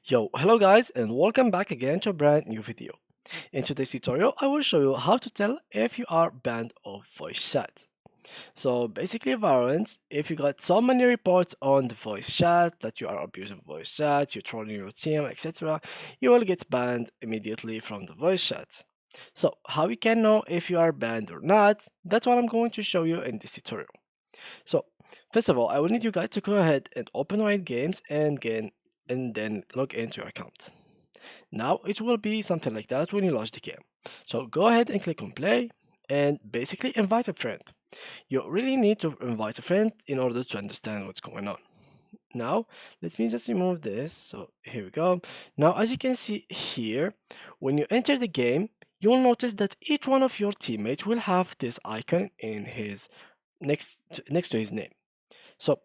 Yo, hello guys and welcome back again to a brand new video. In today's tutorial, I will show you how to tell if you are banned of voice chat. So basically Valorant, if you got so many reports on the voice chat that you are abusing voice chat, you're trolling your team, etc., you will get banned immediately from the voice chat. So how you can know if you are banned or not, that's what I'm going to show you in this tutorial. So first of all, I will need you guys to go ahead and open Riot Games and then log into your account. Now it will be something like that when you launch the game. So go ahead and click on play and basically invite a friend. You really need to invite a friend in order to understand what's going on. Now let me just remove this. So here we go. Now as you can see here, when you enter the game, you will notice that each one of your teammates will have this icon in his next to his name. So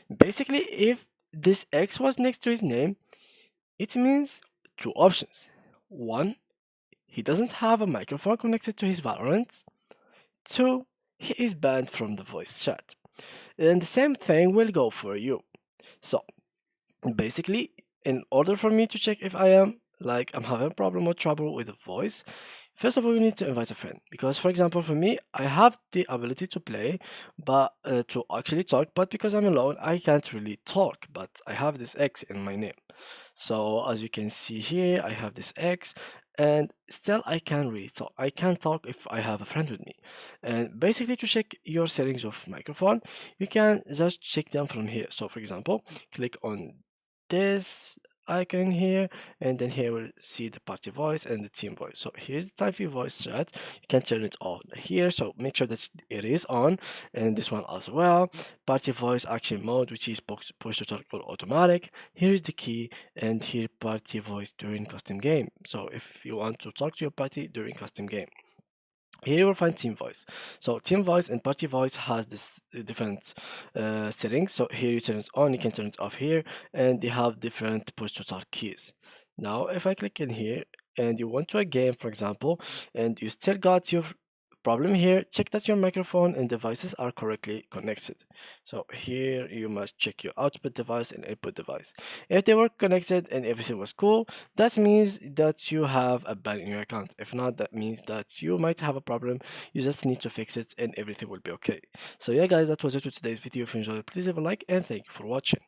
basically if this X was next to his name, it means two options. One, he doesn't have a microphone connected to his Valorant. Two, he is banned from the voice chat. And the same thing will go for you. So basically, in order for me to check if I'm having a problem or trouble with the voice, first of all, you need to invite a friend. Because, for example, for me, I have the ability to play, but to actually talk, but because I'm alone, I can't really talk. But I have this X in my name. So, as you can see here, I have this X, and still I can't really talk. I can't talk if I have a friend with me. And basically, to check your settings of microphone, you can just check them from here. So, for example, click on this icon here, and then here we'll see the party voice and the team voice. So here's the type of voice chat. You can turn it on here, so make sure that it is on, and this one as well. Party voice action mode, which is push to talk or automatic. Here is the key, and here party voice during custom game. So if you want to talk to your party during custom game, here you will find team voice. So team voice and party voice has this different settings. So here you turn it on, you can turn it off here, and they have different push to talk keys. Now if I click in here and you want to a game, for example, and you still got your problem here, check that your microphone and devices are correctly connected. So here you must check your output device and input device. If they were connected and everything was cool, that means that you have a ban in your account. If not, that means that you might have a problem. You just need to fix it and everything will be okay. So yeah guys, that was it for today's video. If you enjoyed it, please leave a like and thank you for watching.